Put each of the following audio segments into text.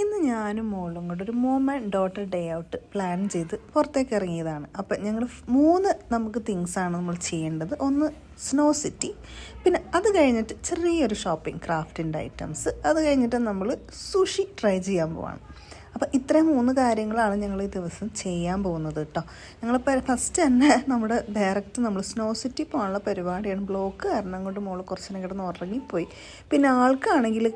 ഇന്ന് ഞാനും മോളും കൂടെ ഒരു mom and daughter day out plan ചെയ്ത് പുറത്തേക്ക് ഇറങ്ങിയതാണ്. അപ്പം ഞങ്ങൾ നമുക്ക് തിങ്സാണ് നമ്മൾ ചെയ്യേണ്ടത്. ഒന്ന് സ്നോ സിറ്റി, പിന്നെ അത് കഴിഞ്ഞിട്ട് ചെറിയൊരു ഷോപ്പിംഗ് ക്രാഫ്റ്റിൻ്റെ ഐറ്റംസ്, അത് കഴിഞ്ഞിട്ട് നമ്മൾ സുഷി ട്രൈ ചെയ്യാൻ പോവാണ്. അപ്പോൾ ഇത്രയും 3 കാര്യങ്ങളാണ് ഞങ്ങൾ ഈ ദിവസം ചെയ്യാൻ പോകുന്നത് കേട്ടോ. ഞങ്ങളിപ്പോൾ ഫസ്റ്റ് തന്നെ നമ്മൾ സ്നോ സിറ്റി പോകാനുള്ള പരിപാടിയാണ്. ബ്ലോക്ക് കാരണം കൊണ്ട് മോൾ കുറച്ച് നേരം കിടന്ന് ഉറങ്ങിപ്പോയി. പിന്നെ ആൾക്കാണെങ്കിൽ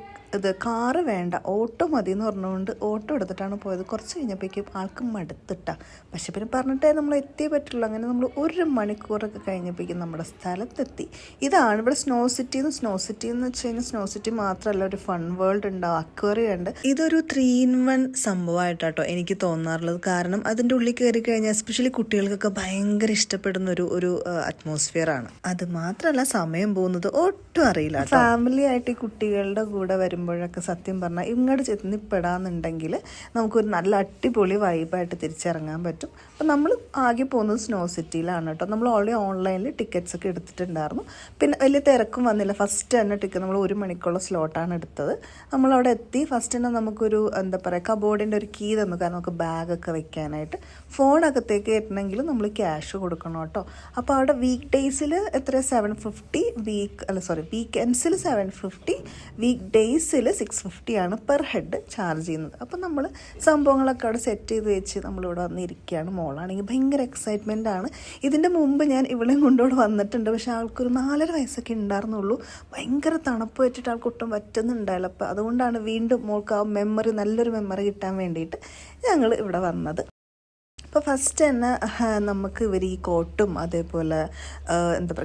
കാറ് വേണ്ട, ഓട്ടോ മതി എന്ന് പറഞ്ഞുകൊണ്ട് ഓട്ടോ എടുത്തിട്ടാണ് പോയത്. കുറച്ച് കഴിഞ്ഞപ്പോഴേക്കും ആൾക്ക് മടുത്തിട്ട. പക്ഷെ പിന്നെ പറഞ്ഞിട്ടേ നമ്മൾ എത്തിയേ പറ്റുള്ളൂ. അങ്ങനെ നമ്മൾ 1 മണിക്കൂറൊക്കെ കഴിഞ്ഞപ്പോഴേക്കും നമ്മുടെ സ്ഥലത്തെത്തി. ഇതാണ് ഇവിടെ സ്നോ സിറ്റി എന്ന് വെച്ച് കഴിഞ്ഞാൽ സ്നോ സിറ്റി മാത്രമല്ല, ഒരു ഫൺ വേൾഡ് ഉണ്ടാവും, അക്വേറിയം ഉണ്ട്. ഇതൊരു 3-in-1 സംഭവമായിട്ടോ എനിക്ക് തോന്നാറുള്ളത്. കാരണം അതിൻ്റെ ഉള്ളിൽ കയറി കഴിഞ്ഞാൽ എസ്പെഷ്യലി കുട്ടികൾക്കൊക്കെ ഭയങ്കര ഇഷ്ടപ്പെടുന്ന ഒരു അറ്റ്മോസ്ഫിയർ ആണ്. അത് മാത്രമല്ല സമയം പോകുന്നത് ഒട്ടും അറിയില്ല. ഫാമിലി ആയിട്ട് ഈ കുട്ടികളുടെ കൂടെ വരുമ്പോഴൊക്കെ സത്യം പറഞ്ഞാൽ ഇങ്ങോട്ട് ചെന്നിപ്പെടാന്നുണ്ടെങ്കിൽ നമുക്കൊരു നല്ല അടിപൊളി വൈബായിട്ട് തിരിച്ചിറങ്ങാൻ പറ്റും. അപ്പം നമ്മൾ ആകെ പോകുന്നത് സ്നോ സിറ്റിയിലാണ് കേട്ടോ. നമ്മൾ ഓൾറെഡി ഓൺലൈനിൽ ടിക്കറ്റ്സ് ഒക്കെ എടുത്തിട്ടുണ്ടായിരുന്നു. പിന്നെ വലിയ തിരക്കും വന്നില്ല. ഫസ്റ്റ് തന്നെ ടിക്കറ്റ് നമ്മൾ 1 മണിക്കുള്ള സ്ലോട്ടാണ് എടുത്തത്. നമ്മളവിടെ എത്തി. ഫസ്റ്റ് തന്നെ നമുക്കൊരു കബോർഡിൻ്റെ ഒരു കീ തന്നു. കാരണം നമുക്ക് ബാഗൊക്കെ വെക്കാനായിട്ട്. ഫോണകത്തേക്ക് കയറ്റണമെങ്കിൽ നമ്മൾ ക്യാഷ് കൊടുക്കണം കേട്ടോ. അപ്പോൾ അവിടെ വീക്ക് ഡേയ്സിൽ എത്ര 750, വീക്കെൻഡ്സിൽ 750, വീക്ക് ഡേയ്സിൽ 650 ആണ് പെർ ഹെഡ് ചാർജ് ചെയ്യുന്നത്. അപ്പം നമ്മൾ സംഭവങ്ങളൊക്കെ അവിടെ സെറ്റ് ചെയ്ത് വെച്ച് നമ്മളിവിടെ വന്നിരിക്കുകയാണ്. മോളാണെങ്കിൽ ഭയങ്കര എക്സൈറ്റ്മെൻ്റ് ആണ്. ഇതിൻ്റെ മുമ്പ് ഞാൻ ഇവളെയും കൊണ്ടുകൂടെ വന്നിട്ടുണ്ട്. പക്ഷേ ആൾക്കൊരു 4.5 വയസ്സൊക്കെ ഉണ്ടായിരുന്നുള്ളൂ. ഭയങ്കര തണുപ്പ് വെച്ചിട്ട് ആൾക്ക് ഒട്ടും പറ്റുന്നുണ്ടായില്ല. അപ്പോൾ അതുകൊണ്ടാണ് വീണ്ടും മോൾക്ക് ആ നല്ലൊരു മെമ്മറി കിട്ടാൻ വേണ്ടിയിട്ട് ഞങ്ങൾ ഇവിടെ വന്നത്. അപ്പോൾ ഫസ്റ്റ് തന്നെ നമുക്ക് ഇവർ ഈ കോട്ടും അതേപോലെ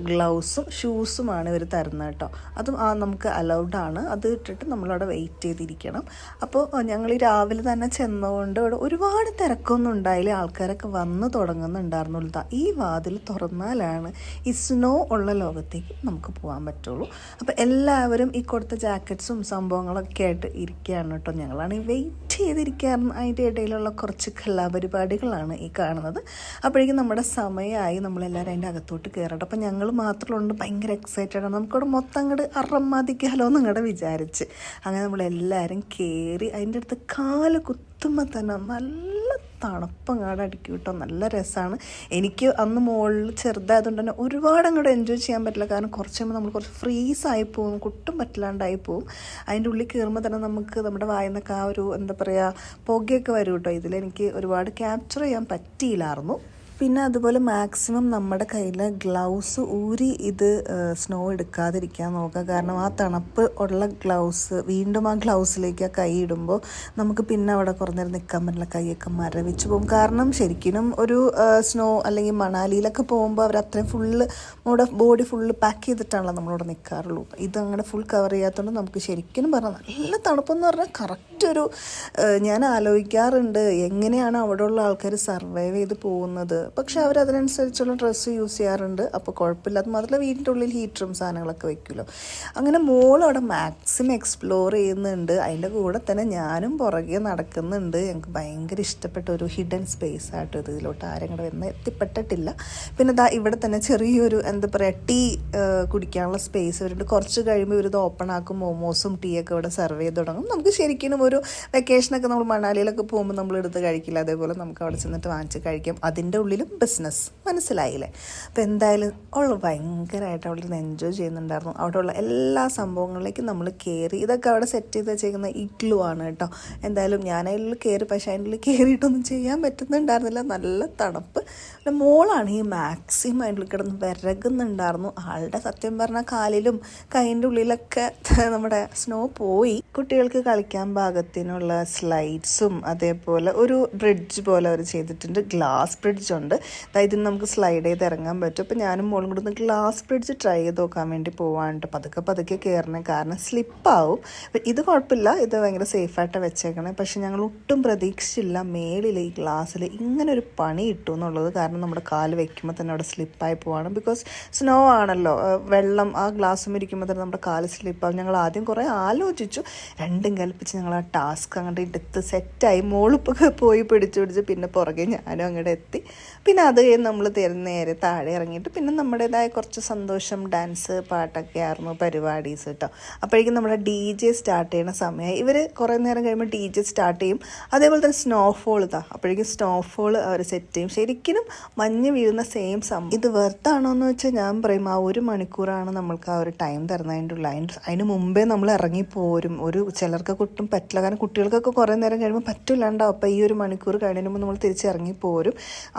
ഗ്ലൗസും ഷൂസുമാണ് ഇവർ തരുന്നത് കേട്ടോ. അതും നമുക്ക് അലൗഡാണ്. അത് ഇട്ടിട്ട് നമ്മളവിടെ വെയിറ്റ് ചെയ്തിരിക്കണം. അപ്പോൾ ഞങ്ങൾ ഈ രാവിലെ തന്നെ ചെന്നതുകൊണ്ട് ഇവിടെ ഒരുപാട് തിരക്കൊന്നും ഉണ്ടായില്ല. ആൾക്കാരൊക്കെ വന്ന് തുടങ്ങുന്നുണ്ടായിരുന്നുള്ളൂ. ഈ വാതിൽ തുറന്നാലാണ് ഈ സ്നോ ഉള്ള ലോകത്തേക്ക് നമുക്ക് പോകാൻ പറ്റുള്ളൂ. അപ്പോൾ എല്ലാവരും ഈ കൊടുത്ത ജാക്കറ്റ്സും സംഭവങ്ങളൊക്കെ ആയിട്ട് ഇരിക്കുകയാണ് കേട്ടോ. ഞങ്ങളാണെങ്കിൽ വെയിറ്റ് ചെയ്തിരിക്കുകയായിരുന്നു. അതിൻ്റെ ഇടയിലുള്ള കുറച്ച് കലാപരിപാടികളാണ് ഈ കാണുന്നത്. അപ്പോഴേക്കും നമ്മുടെ സമയമായി. നമ്മളെല്ലാവരും അതിൻ്റെ അകത്തോട്ട് കയറട്ടെ. അപ്പം ഞങ്ങൾ മാത്രമുള്ളതുകൊണ്ട് ഭയങ്കര എക്സൈറ്റഡ് ആണ്. നമുക്കവിടെ മൊത്തം അങ്ങോട്ട് അറമ്മാദിക്കാലോ എന്ന് അങ്ങോട്ട് വിചാരിച്ച് അങ്ങനെ നമ്മളെല്ലാവരും കയറി. അതിൻ്റെ അടുത്ത് കാല് കുത്തുമ്പോൾ തന്നെ നല്ല തണുപ്പങ്ങാട് അടിക്കും കേട്ടോ. നല്ല രസമാണ്. എനിക്ക് അന്ന് മുകളിൽ ചെറുതായതുകൊണ്ട് തന്നെ ഒരുപാട് അങ്ങോട്ട് എൻജോയ് ചെയ്യാൻ പറ്റില്ല. കാരണം കുറച്ച് കഴിയുമ്പോൾ നമ്മൾ കുറച്ച് ഫ്രീസായി പോകും, കുട്ടും പറ്റില്ലാണ്ടായി പോകും. അതിൻ്റെ ഉള്ളിൽ കയറുമ്പോൾ തന്നെ നമ്മുടെ വായിന്നൊക്കെ ആ ഒരു പുകയൊക്കെ വരും കേട്ടോ. ഇതിലെനിക്ക് ഒരുപാട് ക്യാപ്ചർ ചെയ്യാൻ പറ്റിയില്ലായിരുന്നു. പിന്നെ അതുപോലെ മാക്സിമം നമ്മുടെ കയ്യിൽ ഗ്ലൗസ് ഊരി ഇത് സ്നോ എടുക്കാതിരിക്കാൻ നോക്കുക. കാരണം ആ തണുപ്പ് ഉള്ള ഗ്ലൗസ് വീണ്ടും ആ ഗ്ലൗസിലേക്ക് ആ കൈ ഇടുമ്പോൾ നമുക്ക് പിന്നെ അവിടെ കുറേ നേരം നിൽക്കാൻ പറ്റില്ല. കൈയൊക്കെ മരവിച്ച് പോകും. കാരണം ശരിക്കും ഒരു സ്നോ അല്ലെങ്കിൽ മണാലിയിലൊക്കെ പോകുമ്പോൾ അവർ അത്രയും നമ്മുടെ ബോഡി ഫുള്ള് പാക്ക് ചെയ്തിട്ടാണല്ലോ നമ്മളവിടെ നിൽക്കാറുള്ളൂ. ഇതങ്ങനെ ഫുൾ കവർ ചെയ്യാത്തതുകൊണ്ട് നമുക്ക് ശരിക്കും പറഞ്ഞാൽ നല്ല തണുപ്പെന്ന് പറഞ്ഞാൽ കറക്റ്റ് ഞാൻ ആലോചിക്കാറുണ്ട് എങ്ങനെയാണ് അവിടെയുള്ള ആൾക്കാർ സർവൈവ് ചെയ്ത് പോകുന്നത്. പക്ഷെ അവരതിനനുസരിച്ചുള്ള ഡ്രസ്സ് യൂസ് ചെയ്യാറുണ്ട്. അപ്പോൾ കുഴപ്പമില്ല. അത് മാത്രമല്ല വീടിൻ്റെ ഉള്ളിൽ ഹീറ്ററും സാധനങ്ങളൊക്കെ വെക്കുമല്ലോ. അങ്ങനെ മോളവിടെ മാക്സിമം എക്സ്പ്ലോർ ചെയ്യുന്നുണ്ട്. അതിൻ്റെ കൂടെ തന്നെ ഞാനും പുറകെ നടക്കുന്നുണ്ട്. ഞങ്ങൾക്ക് ഭയങ്കര ഇഷ്ടപ്പെട്ട ഒരു ഹിഡൻ സ്പേസ് ആയിട്ട് ഇതിലോട്ട് ആരും കൂടെ വന്ന് എത്തിപ്പെട്ടിട്ടില്ല. പിന്നെ ഇവിടെ തന്നെ ചെറിയൊരു ടീ കുടിക്കാനുള്ള സ്പേസ് വരുന്നുണ്ട്. കുറച്ച് കഴിയുമ്പോൾ ഇവരിത് ഓപ്പൺ ആക്കും. മോമോസും ടീ ഒക്കെ ഇവിടെ സെർവ് ചെയ്ത് തുടങ്ങും. നമുക്ക് ശരിക്കും ഒരു വെക്കേഷനൊക്കെ നമ്മൾ മണാലിയിലൊക്കെ പോകുമ്പോൾ നമ്മൾ എടുത്ത് കഴിക്കില്ല. അതേപോലെ നമുക്ക് അവിടെ ചെന്നിട്ട് വാങ്ങിച്ച് കഴിക്കാം. അതിൻ്റെ ഉള്ളിലും ബിസിനസ്, മനസ്സിലായില്ലേ? അപ്പോൾ എന്തായാലും അവൾ ഭയങ്കരമായിട്ട് അവിടെ നിന്ന് എൻജോയ് ചെയ്യുന്നുണ്ടായിരുന്നു. അവിടെയുള്ള എല്ലാ സംഭവങ്ങളിലേക്കും നമ്മൾ കയറി. ഇതൊക്കെ അവിടെ സെറ്റ് ചെയ്ത് വെച്ചേക്കുന്ന ഇഗ്ലു ആണ് കേട്ടോ. എന്തായാലും ഞാൻ അതിൽ കയറി. പക്ഷേ അതിൻ്റെ ഉള്ളിൽ കയറിയിട്ടൊന്നും ചെയ്യാൻ പറ്റുന്നുണ്ടായിരുന്നില്ല. നല്ല തണുപ്പ്. പിന്നെ മോളാണ് ഈ മാക്സിമം അതിൻ്റെ കിടന്ന് വിരകുന്നുണ്ടായിരുന്നു. ആളുടെ സത്യം പറഞ്ഞാൽ കാലിലും കൈൻ്റെ ഉള്ളിലൊക്കെ നമ്മുടെ സ്നോ പോയി. കുട്ടികൾക്ക് കളിക്കാൻ പാകത്തിനുള്ള സ്ലൈഡ്സും അതേപോലെ ഒരു ബ്രിഡ്ജ് പോലെ അവർ ചെയ്തിട്ടുണ്ട്. ഗ്ലാസ് ബ്രിഡ്ജ് ഉണ്ട്. ഇതിന് നമുക്ക് സ്ലൈഡ് ചെയ്ത് ഇറങ്ങാൻ പറ്റും. അപ്പോൾ ഞാനും മോളും കൂടെ ഒന്ന് ഗ്ലാസ് ബ്രിഡ്ജ് ട്രൈ ചെയ്ത് നോക്കാൻ വേണ്ടി പോവാണ്ട് പതുക്കെ കയറണേ. കാരണം സ്ലിപ്പാവും. ഇത് കുഴപ്പമില്ല, ഇത് ഭയങ്കര സേഫായിട്ട് വെച്ചേക്കണേ. പക്ഷെ ഞങ്ങൾ ഒട്ടും പ്രതീക്ഷിച്ചില്ല മേളിൽ ഈ ഗ്ലാസ്സിൽ ഇങ്ങനെ ഒരു പണി കിട്ടും എന്നുള്ളത്. കാരണം നമ്മുടെ കാല് വെക്കുമ്പോൾ തന്നെ അവിടെ സ്ലിപ്പായി പോവാണ്. ബിക്കോസ് സ്നോ ആണല്ലോ, വെള്ളം ആ ഗ്ലാസ്സും ഇരിക്കുമ്പോൾ തന്നെ നമ്മുടെ കാല് സ്ലിപ്പാവും. ഞങ്ങൾ ആദ്യം കുറേ ആലോചിച്ചു. രണ്ടും കൽപ്പിച്ച് ഞങ്ങൾ ആ ടാസ്ക് അങ്ങോട്ട് എടുത്ത് സെറ്റായി. മോളിപ്പോൾ പോയി പിടിച്ച് പിന്നെ പുറകെ ഞാനും അങ്ങോട്ട് എത്തി. പിന്നെ അത് കഴിഞ്ഞ് നമ്മൾ നേരെ താഴെ ഇറങ്ങിയിട്ട് പിന്നെ നമ്മുടേതായ കുറച്ച് സന്തോഷം, ഡാൻസ്, പാട്ടൊക്കെ ആയിരുന്നു പരിപാടീസ് കേട്ടോ. അപ്പോഴേക്കും നമ്മുടെ DJ സ്റ്റാർട്ട് ചെയ്യുന്ന സമയമായി. ഇവർ കുറേ നേരം കഴിയുമ്പോൾ DJ സ്റ്റാർട്ട് ചെയ്യും. അതേപോലെ തന്നെ സ്നോഫോൾ അപ്പോഴേക്കും സ്നോഫോൾ അവർ സെറ്റ് ചെയ്യും. ശരിക്കും മഞ്ഞ് വീഴുന്ന സെയിം സമയം. ഇത് വെർത്താണോ എന്ന് വെച്ചാൽ ഞാൻ പറയും ആ 1 മണിക്കൂറാണ് നമ്മൾക്ക് ആ ഒരു ടൈം തരുന്നതിൻ്റെ ഉള്ള. അതിന് മുമ്പേ നമ്മൾ ഇറങ്ങിപ്പോരും. ചിലർക്ക് ഒട്ടും പറ്റില്ല, കാരണം കുട്ടികൾക്കൊക്കെ കുറേ നേരം കഴിയുമ്പോൾ പറ്റില്ലാണ്ടാവും. അപ്പോൾ ഈ 1 മണിക്കൂർ കഴിഞ്ഞതിന് മുമ്പ് നമ്മൾ തിരിച്ച് ഇറങ്ങിപ്പോരും.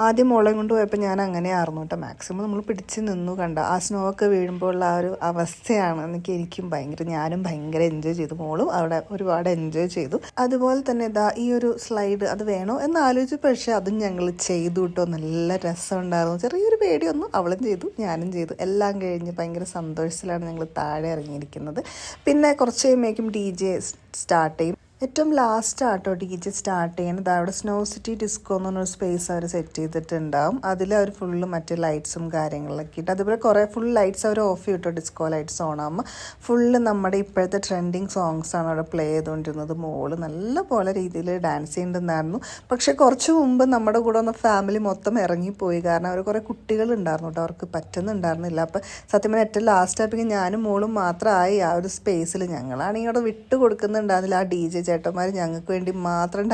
ആദ്യം മോളെ കൊണ്ട് പോയപ്പോൾ ഞാൻ അങ്ങനെ ആയിരുന്നു കേട്ടോ. മാക്സിമം നമ്മൾ പിടിച്ച് നിന്നു. കണ്ട ആ സ്നോ ഒക്കെ വീഴുമ്പോൾ ഉള്ള ആ ഒരു അവസ്ഥയാണ് എനിക്കും ഞാനും ഭയങ്കര എൻജോയ് ചെയ്തു. മോളും അവിടെ ഒരുപാട് എൻജോയ് ചെയ്തു. അതുപോലെ തന്നെ ഈ ഒരു സ്ലൈഡ് അത് വേണോ എന്ന് ആലോചിച്ചു, പക്ഷേ അതും ഞങ്ങൾ ചെയ്തു കേട്ടോ. നല്ല രസമുണ്ടായിരുന്നു. ചെറിയൊരു പേടിയൊന്നും അവളും ചെയ്തു, ഞാനും ചെയ്തു. എല്ലാം കഴിഞ്ഞ് ഭയങ്കര സന്തോഷത്തിലാണ് ഞങ്ങൾ താഴെ ഇറങ്ങിയിരിക്കുന്നത്. പിന്നെ കുറച്ച് കഴിയുമ്പോഴേക്കും DJ സ്റ്റാർട്ട് ചെയ്യും. ഏറ്റവും ലാസ്റ്റ് ആട്ടോ DJ സ്റ്റാർട്ട് ചെയ്യുന്നത്. അവിടെ സ്നോ സിറ്റി ഡിസ്കോ എന്ന് പറഞ്ഞൊരു സ്പേസ് അവർ സെറ്റ് ചെയ്തിട്ടുണ്ടാവും. അതിൽ അവർ ഫുള്ള് മറ്റേ ലൈറ്റ്സും കാര്യങ്ങളൊക്കെ ഇട്ട്, അതുപോലെ കുറേ ഫുൾ ലൈറ്റ്സ് അവർ ഓഫ് ചെയ്തിട്ടോ. ഡിസ്കോ ലൈറ്റ്സ് ഓൺ ആകുമ്പോൾ ഫുള്ള് നമ്മുടെ ഇപ്പോഴത്തെ ട്രെൻഡിങ് സോങ്സാണ് അവിടെ പ്ലേ ചെയ്തുകൊണ്ടിരുന്നത്. മോള് നല്ല പോലെ രീതിയിൽ ഡാൻസ് ചെയ്യുന്നുണ്ടായിരുന്നു. പക്ഷേ കുറച്ച് മുമ്പ് നമ്മുടെ കൂടെ ഒന്ന് ഫാമിലി മൊത്തം ഇറങ്ങിപ്പോയി, കാരണം അവർ കുറേ കുട്ടികളുണ്ടായിരുന്നു കേട്ടോ. അവർക്ക് പറ്റുന്നുണ്ടായിരുന്നില്ല. അപ്പോൾ സത്യം പറഞ്ഞാൽ ഏറ്റവും ലാസ്റ്റ് ആയപ്പോൾ ഞാനും മോളും മാത്രമായി ആ ഒരു സ്പേസിൽ. ഞങ്ങളാണെങ്കിൽ അവിടെ വിട്ട് കൊടുക്കുന്നുണ്ടായിരുന്നില്ല. ആ DJ ചേട്ടന്മാർ ഞങ്ങൾക്ക് വേണ്ടി മാത്രം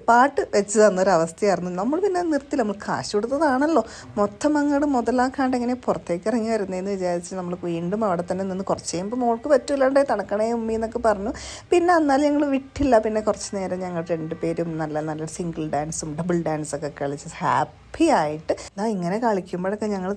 പാട്ട് വെച്ച് തന്നൊരവസ്ഥയായിരുന്നു. നമ്മൾ പിന്നെ നിർത്തില്ല, നമ്മൾ കാശ് കൊടുത്തതാണല്ലോ, മൊത്തം അങ്ങോട്ട് മുതലാക്കാണ്ട് എങ്ങനെ പുറത്തേക്ക് ഇറങ്ങി വരുന്നതെന്ന് വിചാരിച്ച് നമ്മൾ വീണ്ടും അവിടെ തന്നെ നിന്ന് കുറച്ച് കഴിയുമ്പോൾ മോൾക്ക് പറ്റൂലാണ്ടേ തണക്കണേ ഉമ്മി എന്നൊക്കെ പറഞ്ഞു. പിന്നെ എന്നാലും ഞങ്ങൾ വിട്ടില്ല. പിന്നെ കുറച്ച് നേരം ഞങ്ങൾ 2 പേരും നല്ല നല്ല സിംഗിൾ ഡാൻസും ഡബിൾ ഡാൻസൊക്കെ കളിച്ച് ഹാപ്പി ആയിട്ട് ഇങ്ങനെ കളിക്കുമ്പോഴൊക്കെ ഞങ്ങൾ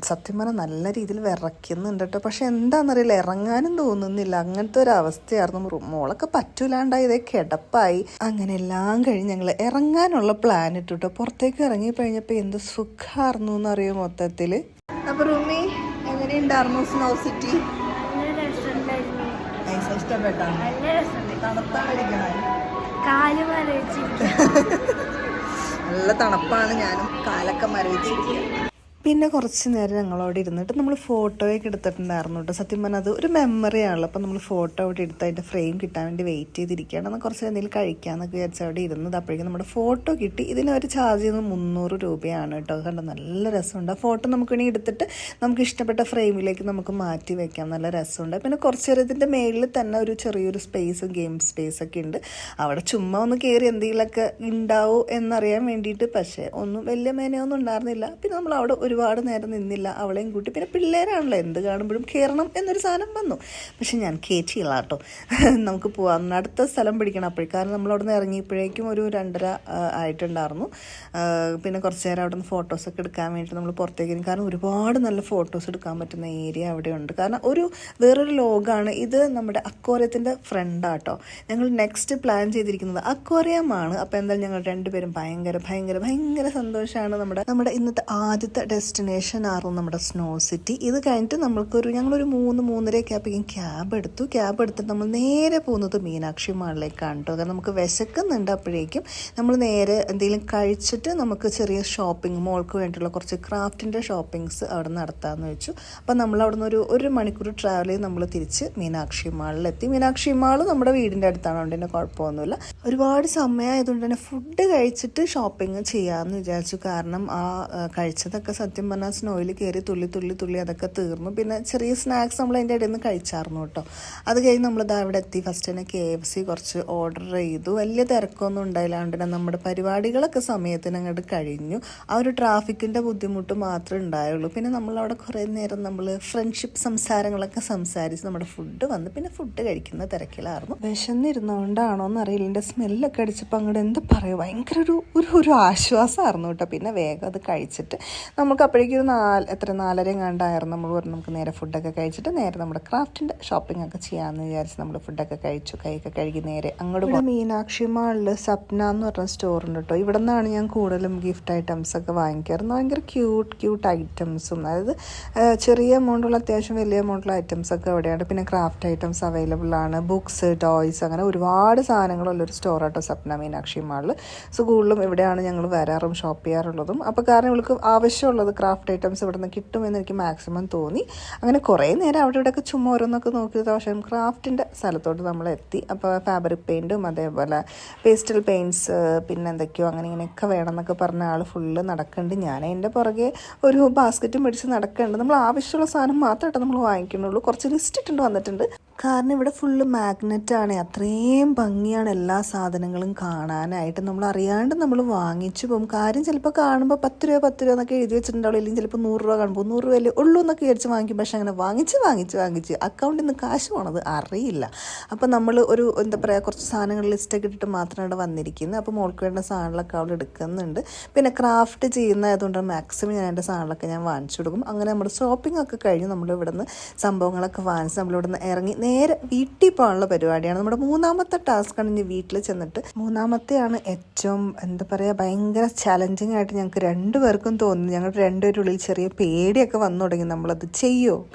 സത്യം പറഞ്ഞാൽ നല്ല രീതിയിൽ വിറയ്ക്കുന്നുണ്ട് കേട്ടോ. പക്ഷെ എന്താണെന്നറിയില്ല, ഇറങ്ങാനും തോന്നുന്നില്ല. അങ്ങനത്തെ ഒരു അവസ്ഥയായിരുന്നു. മോളൊക്കെ പറ്റൂലാണ്ടായി, ഇതേ കിടപ്പായി. അങ്ങനെ എല്ലാം കഴിഞ്ഞ് ഞങ്ങൾ ഇറങ്ങാനുള്ള പ്ലാൻ ഇട്ടു കേട്ടോ. പുറത്തേക്ക് ഇറങ്ങി കഴിഞ്ഞപ്പോൾ എന്ത് സുഖമായിരുന്നു എന്നറിയോ മൊത്തത്തിൽ. അപ്പോൾ റൂമി എങ്ങനെയുണ്ടായിരുന്നു സ്നോ സിറ്റി? ഇഷ്ടപ്പെട്ടോ? നല്ല തണുപ്പാണ്, ഞാനും കാലൊക്കെ മരവിച്ചിരിക്കുക. പിന്നെ കുറച്ച് നേരം ഞങ്ങളവിടെ ഇരുന്നിട്ട് നമ്മൾ ഫോട്ടോയൊക്കെ എടുത്തിട്ടുണ്ടായിരുന്നു കേട്ടോ. സത്യം പറഞ്ഞാൽ അത് ഒരു മെമ്മറി ആണല്ലോ. അപ്പോൾ നമ്മൾ ഫോട്ടോ അവിടെ എടുത്ത് അതിൻ്റെ ഫ്രെയിം കിട്ടാൻ വേണ്ടി വെയിറ്റ് ചെയ്തിരിക്കുകയാണ്. എന്നാൽ കുറച്ച് എന്തെങ്കിലും കഴിക്കാമെന്നൊക്കെ വിചാരിച്ചാൽ അവിടെ ഇരുന്നത്. അപ്പോഴേക്കും നമ്മുടെ ഫോട്ടോ കിട്ടി. ഇതിന് അവർ ചാർജ് ചെയ്യുന്നത് 300 രൂപയാണ് കേട്ടോ. കണ്ടോ, നല്ല രസമുണ്ട്. ആ ഫോട്ടോ നമുക്ക് വേണമെങ്കിൽ എടുത്തിട്ട് നമുക്ക് ഇഷ്ടപ്പെട്ട ഫ്രെയിമിലേക്ക് നമുക്ക് മാറ്റി വെക്കാം. നല്ല രസമുണ്ട്. പിന്നെ കുറച്ച് നേരം ഇതിൻ്റെ മേളിൽ തന്നെ ഒരു ചെറിയൊരു സ്പേസും ഗെയിം സ്പേസൊക്കെ ഉണ്ട്. അവിടെ ചുമ്മാ ഒന്ന് കയറി എന്തെങ്കിലുമൊക്കെ ഉണ്ടാവും എന്നറിയാൻ വേണ്ടിയിട്ട്. പക്ഷേ ഒന്നും വലിയ മേനയൊന്നും ഉണ്ടായിരുന്നില്ല. പിന്നെ നമ്മൾ അവിടെ ഒരുപാട് നേരം നിന്നില്ല, അവളെയും കൂട്ടി. പിന്നെ പിള്ളേരാണല്ലോ, എന്ത് കാണുമ്പോഴും കയറണം എന്നൊരു സാധനം വന്നു. പക്ഷെ ഞാൻ കയറ്റിയില്ല കേട്ടോ. നമുക്ക് പോവാം, അടുത്ത സ്ഥലം പിടിക്കണം. കാരണം നമ്മളവിടെ നിന്ന് ഇറങ്ങിയപ്പോഴേക്കും ഒരു 2:30 ആയിട്ടുണ്ടായിരുന്നു. പിന്നെ കുറച്ച് നേരം അവിടെ നിന്ന് ഫോട്ടോസൊക്കെ എടുക്കാൻ വേണ്ടിയിട്ട് നമ്മൾ പുറത്തേക്ക്. കാരണം ഒരുപാട് നല്ല ഫോട്ടോസ് എടുക്കാൻ പറ്റുന്ന ഏരിയ അവിടെ ഉണ്ട്. കാരണം വേറൊരു ലോകമാണ് ഇത്. നമ്മുടെ അക്വേറിയത്തിൻ്റെ ഫ്രണ്ടാട്ടോ. ഞങ്ങൾ നെക്സ്റ്റ് പ്ലാൻ ചെയ്തിരിക്കുന്നത് അക്വേറിയമാണ്. അപ്പോൾ എന്തായാലും ഞങ്ങൾ 2 പേരും ഭയങ്കര ഭയങ്കര ഭയങ്കര സന്തോഷമാണ്. നമ്മുടെ ഇന്നത്തെ ആദ്യത്തെ ഡെസ്റ്റിനേഷൻ ആയിരുന്നു നമ്മുടെ സ്നോ സിറ്റി. ഇത് കഴിഞ്ഞിട്ട് ഞങ്ങളൊരു 3-3:30 ആയപ്പോഴേക്കും ക്യാബ് എടുത്തിട്ട് നമ്മൾ നേരെ പോകുന്നത് മീനാക്ഷി മാളിലേക്കാണ് കേട്ടോ. കാരണം നമുക്ക് വിശക്കുന്നുണ്ട്. അപ്പോഴേക്കും നമ്മൾ നേരെ എന്തെങ്കിലും കഴിച്ചിട്ട് നമുക്ക് ചെറിയ ഷോപ്പിംഗ്, മോൾക്ക് വേണ്ടിയുള്ള കുറച്ച് ക്രാഫ്റ്റിൻ്റെ ഷോപ്പിങ്സ് അവിടെ നടത്താമെന്ന് വെച്ചു. അപ്പം നമ്മൾ അവിടെ നിന്ന് ഒരു 1 മണിക്കൂർ ട്രാവൽ ചെയ്ത് നമ്മൾ തിരിച്ച് മീനാക്ഷി മാളിലെത്തി. മീനാക്ഷി മാൾ നമ്മുടെ വീടിൻ്റെ അടുത്താണ്, അതുകൊണ്ട് തന്നെ കുഴപ്പമൊന്നുമില്ല. ഒരുപാട് സമയമായതുകൊണ്ട് തന്നെ ഫുഡ് കഴിച്ചിട്ട് ഷോപ്പിംഗ് ചെയ്യാമെന്ന് വിചാരിച്ചു. കാരണം ആ കഴിച്ചതൊക്കെ സത്യം പറഞ്ഞാൽ സ്നോയിൽ കയറി തുള്ളി അതൊക്കെ തീർന്നു. പിന്നെ ചെറിയ സ്നാക്സ് നമ്മൾ അതിൻ്റെ ഇടയിൽ നിന്ന് കഴിച്ചായിരുന്നു കേട്ടോ. അത് കഴിഞ്ഞ് നമ്മളിത് അവിടെ എത്തി. ഫസ്റ്റ് തന്നെ KFC കുറച്ച് ഓർഡർ ചെയ്തു. വലിയ തിരക്കൊന്നും ഉണ്ടായില്ല. അതുകൊണ്ട് തന്നെ നമ്മുടെ പരിപാടികളൊക്കെ സമയത്തിന് അങ്ങോട്ട് കഴിഞ്ഞു. ആ ഒരു ട്രാഫിക്കിൻ്റെ ബുദ്ധിമുട്ട് മാത്രമേ ഉണ്ടായുള്ളൂ. പിന്നെ നമ്മളവിടെ കുറേ നേരം നമ്മൾ ഫ്രണ്ട്ഷിപ്പ് സംസാരങ്ങളൊക്കെ സംസാരിച്ച് നമ്മുടെ ഫുഡ് വന്ന് പിന്നെ ഫുഡ് കഴിക്കുന്ന തിരക്കിലായിരുന്നു. വിശന്നിരുന്നതുകൊണ്ടാണോ എന്നറിയില്ല, എൻ്റെ സ്മെല്ലൊക്കെ അടിച്ചപ്പോൾ അങ്ങോട്ട് എന്താ പറയുക, ഭയങ്കര ഒരു ആശ്വാസമായിരുന്നു കേട്ടോ. പിന്നെ വേഗം അത് കഴിച്ചിട്ട് നമുക്ക് അപ്പോഴേക്കും 4:30 കണ്ടായിരുന്നു. നമ്മൾ പറഞ്ഞു നമുക്ക് നേരെ ഫുഡൊക്കെ കഴിച്ചിട്ട് നേരെ നമ്മുടെ ക്രാഫ്റ്റിൻ്റെ ഷോപ്പിംഗ് ഒക്കെ ചെയ്യാമെന്ന് വിചാരിച്ച് നമ്മൾ ഫുഡൊക്കെ കഴിച്ചു. കൈയൊക്കെ കഴുകി നേരെ അങ്ങോട്ട് പോയി. മീനാക്ഷി മാളിൽ സപ്ന എന്ന് പറഞ്ഞ സ്റ്റോറുണ്ട് കേട്ടോ. ഇവിടെ നിന്നാണ് ഞാൻ കൂടുതലും ഗിഫ്റ്റ് ഐറ്റംസ് ഒക്കെ വാങ്ങിക്കാറുണ്ട്. ഭയങ്കര ക്യൂട്ട് ഐറ്റംസും, അതായത് ചെറിയ എമൗണ്ടുള്ള അത്യാവശ്യം വലിയ എമൗണ്ടുള്ള ഐറ്റംസ് ഒക്കെ ഇവിടെയാണ്. പിന്നെ ക്രാഫ്റ്റ് ഐറ്റംസ് അവൈലബിൾ ആണ്, ബുക്സ്, ടോയ്സ്, അങ്ങനെ ഒരുപാട് സാധനങ്ങളുള്ളൊരു സ്റ്റോർ കേട്ടോ സപ്ന മീനാക്ഷി മാളിൽ. സോ കൂടുതലും ഇവിടെയാണ് ഞങ്ങൾ വരാറും ഷോപ്പ് ചെയ്യാറുള്ളതും. അപ്പോൾ കാരണം ഇവൾക്ക് ആവശ്യമുള്ളത് ക്രാഫ്റ്റ് ഐറ്റംസ് ഇവിടെ നിന്ന് കിട്ടുമെന്ന് എനിക്ക് മാക്സിമം തോന്നി. അങ്ങനെ കുറേ നേരം അവിടെ ഇവിടെയൊക്കെ ചുമ്മാ ഓരോന്നൊക്കെ നോക്കിയത്. പക്ഷേ ക്രാഫ്റ്റിൻ്റെ സ്ഥലത്തോട്ട് നമ്മൾ എത്തി. അപ്പോൾ ഫാബ്രിക് പെയിൻറ്റും അതേപോലെ പേസ്റ്റൽ പെയിൻറ്റ്സ് പിന്നെ എന്തൊക്കെയോ അങ്ങനെ ഇങ്ങനെയൊക്കെ വേണമെന്നൊക്കെ പറഞ്ഞ ആൾ ഫുള്ള് നടക്കുന്നുണ്ട്. ഞാൻ അതിൻ്റെ പുറകെ ഒരു ബാസ്ക്കറ്റും പിടിച്ച് നടക്കുന്നുണ്ട്. നമ്മൾ ആവശ്യമുള്ള സാധനം മാത്രമായിട്ട് നമ്മൾ വാങ്ങിക്കുന്നുള്ളൂ. കുറച്ച് ലിസ്റ്റ് ഇട്ടുണ്ട് വന്നിട്ടുണ്ട്. കാരണം ഇവിടെ ഫുള്ള് മാഗ്നറ്റാണ്. അത്രയും ഭംഗിയാണ് എല്ലാ സാധനങ്ങളും കാണാനായിട്ട്. നമ്മൾ അറിയാണ്ട് നമ്മൾ വാങ്ങിച്ചു പോകും. കാര്യം ചിലപ്പോൾ കാണുമ്പോൾ 10 രൂപ എന്നൊക്കെ എഴുതി വെച്ചിട്ടുണ്ടാവും. അല്ലെങ്കിൽ ചിലപ്പോൾ 100 രൂപ കാണുമ്പോൾ 100 രൂപയല്ലേ ഉള്ളൂ എന്നൊക്കെ വിചാരിച്ച് വാങ്ങിക്കും. പക്ഷേ അങ്ങനെ വാങ്ങിച്ച് അക്കൗണ്ടിൽ നിന്ന് കാശ് പോണത് അറിയില്ല. അപ്പോൾ നമ്മൾ ഒരു എന്താ പറയുക കുറച്ച് സാധനങ്ങൾ ലിസ്റ്റൊക്കെ ഇട്ടിട്ട് മാത്രമാണ് ഇവിടെ വന്നിരിക്കുന്നത്. അപ്പോൾ മോൾക്ക് വേണ്ട സാധനങ്ങളൊക്കെ അവിടെ എടുക്കുന്നുണ്ട്. പിന്നെ ക്രാഫ്റ്റ് ചെയ്യുന്നതുകൊണ്ട് മാക്സിമം ഞാൻ എൻ്റെ സാധനങ്ങളൊക്കെ ഞാൻ വാങ്ങിച്ചു കൊടുക്കും. അങ്ങനെ നമ്മുടെ ഷോപ്പിംഗ് ഒക്കെ കഴിഞ്ഞ് നമ്മൾ ഇവിടെ നിന്ന് സംഭവങ്ങളൊക്കെ വാങ്ങിച്ച് നമ്മളിവിടെ നിന്ന് ഇറങ്ങി നേരെ വീട്ടിൽ പോകാനുള്ള പരിപാടിയാണ്. നമ്മുടെ 3ാമത്തെ ടാസ്ക്കാണ് ഇനി വീട്ടിൽ ചെന്നിട്ട്. 3ാമത്തെയാണ് ഏറ്റവും എന്താ പറയുക ഭയങ്കര ചലഞ്ചിങ് ആയിട്ട് ഞങ്ങൾക്ക് 2 പേർക്കും തോന്നി. ഞങ്ങളുടെ 2 പേരുടെ ഉള്ളിൽ ചെറിയ പേടിയൊക്കെ വന്നു തുടങ്ങി. നമ്മളത്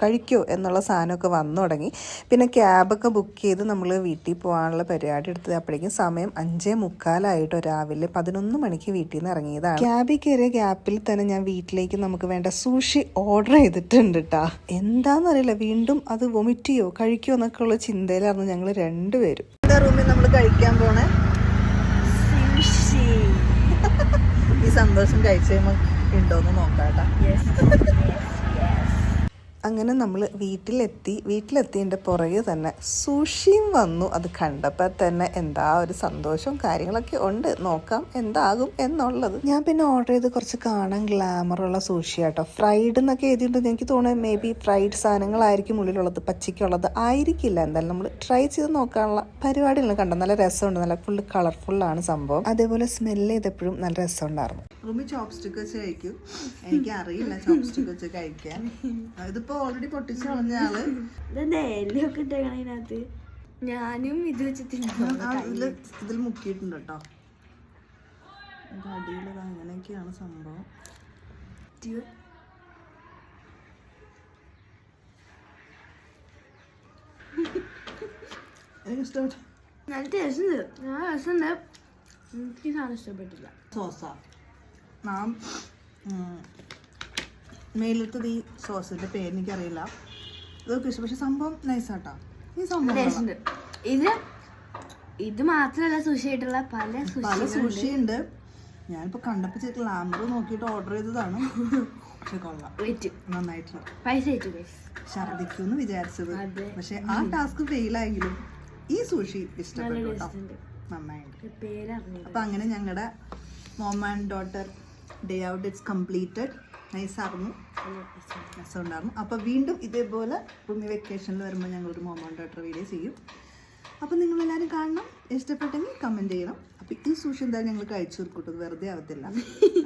കഴിക്കോ എന്നുള്ള സാധനമൊക്കെ വന്നു തുടങ്ങി. പിന്നെ ക്യാബൊക്കെ ബുക്ക് ചെയ്ത് നമ്മൾ വീട്ടിൽ പോകാനുള്ള പരിപാടി എടുത്തത്. അപ്പോഴേക്കും സമയം 5:45 രാവിലെ 11 മണിക്ക് വീട്ടിൽ നിന്ന് ഇറങ്ങിയതാണ്. ക്യാബിൽ കയറിയ ഗ്യാപ്പിൽ തന്നെ ഞാൻ വീട്ടിലേക്ക് നമുക്ക് വേണ്ട സൂഷി ഓർഡർ ചെയ്തിട്ടുണ്ട് കേട്ടോ. എന്താണെന്നറിയില്ല, വീണ്ടും അത് വൊമിറ്റ് ചെയ്യോ കഴിക്കോ എന്നൊക്കെ ഉള്ള ചിന്തയിലായിരുന്നു ഞങ്ങൾ 2 പേരും. റൂമിൽ നമ്മൾ കഴിക്കാൻ പോണേ ഈ സന്തോഷം കഴിച്ചു കഴിയുമ്പോൾ ഉണ്ടോയെന്ന് നോക്കാട്ടാ. അങ്ങനെ നമ്മൾ വീട്ടിലെത്തിയതിൻ്റെ പുറകെ തന്നെ സൂഷിയും വന്നു. അത് കണ്ടപ്പോൾ തന്നെ എന്താ ഒരു സന്തോഷവും കാര്യങ്ങളൊക്കെ ഉണ്ട്. നോക്കാം എന്താകും എന്നുള്ളത്. ഞാൻ പിന്നെ ഓർഡർ ചെയ്ത് കുറച്ച് കാണാൻ ഗ്ലാമറുള്ള സൂഷി കേട്ടോ. ഫ്രൈഡ് എന്നൊക്കെ എഴുതിയിട്ടുണ്ട്. എനിക്ക് തോന്നുന്നത് മേ ബി ഫ്രൈഡ് സാധനങ്ങളായിരിക്കും ഉള്ളിലുള്ളത്, പച്ചയ്ക്കുള്ളത് ആയിരിക്കില്ല. എന്തായാലും നമ്മൾ ട്രൈ ചെയ്ത് നോക്കാനുള്ള പരിപാടികൾ കണ്ടോ. നല്ല രസമുണ്ട്, നല്ല ഫുള്ള് കളർഫുള്ളാണ് സംഭവം. അതേപോലെ സ്മെല്ല് ചെയ്തപ്പോഴും നല്ല രസമുണ്ടായിരുന്നു. റൂമിൽ ചോപ്സ്റ്റിക്ക് വെച്ച് കഴിക്കും. എനിക്ക് അറിയില്ല ചോപ്സ്റ്റിക്ക് വെച്ച് കഴിക്കാൻ. ഇതിപ്പോ ഓൾറെഡി പൊട്ടിച്ച് കളഞ്ഞ ആള് അതിനകത്ത് ഞാനും ഇത് വെച്ചിട്ട് ഇതിൽ മുക്കിയിട്ടുണ്ട് കേട്ടോ. അടിയിലത് അങ്ങനെയൊക്കെയാണ് സംഭവം. എനിക്ക് ഇഷ്ടപ്പെട്ടു. നല്ല ടേസ്റ്റ് രസമുണ്ട്. എനിക്ക് സാധനം ഇഷ്ടപ്പെട്ടില്ല. സോസാ മേലത്തത് ഈ സോസിന്റെ പേര് എനിക്കറിയില്ല. ഇതൊക്കെ ഇഷ്ടം. പക്ഷെ സംഭവം നൈസാട്ടാ. ഈ സംഭവം ഇത് മാത്രല്ല സുഷി ആയിട്ടുള്ള പല സുഷി ഉണ്ട്. ഞാനിപ്പോ കണ്ടപ്പോ ചെറിയ ഗ്ലാമർ നോക്കിയിട്ട് ഓർഡർ ചെയ്തതാണ്. പക്ഷെ കൊള്ളാം, നന്നായിട്ടുണ്ട്. പൈസ ഛർദിക്കൂന്ന് വിചാരിച്ചത്. പക്ഷെ ആ ടാസ്ക് ഫെയിലായെങ്കിലും ഈ സുഷി ഇഷ്ടപ്പെട്ടു കേട്ടോ. നന്നായിട്ടുണ്ട്. അപ്പൊ അങ്ങനെ ഞങ്ങളുടെ mom and daughter day out it's completed. നൈസായിരുന്നു, രസമുണ്ടായിരുന്നു. അപ്പോൾ വീണ്ടും ഇതേപോലെ ഭൂമി വെക്കേഷനിൽ വരുമ്പോൾ ഞങ്ങളൊരു മോം ആൻഡ് ഡോട്ടർ വീഡിയോ ചെയ്യും. അപ്പോൾ നിങ്ങളെല്ലാവരും കാണണം. ഇഷ്ടപ്പെട്ടെങ്കിൽ കമൻറ്റ് ചെയ്യണം. അപ്പോൾ ഈ സൂഷി എന്തായാലും ഞങ്ങൾ കഴിച്ചു തീർക്കൂട്ടത്, വെറുതെ ആവത്തില്ല.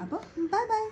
അപ്പോൾ ബൈ ബൈ.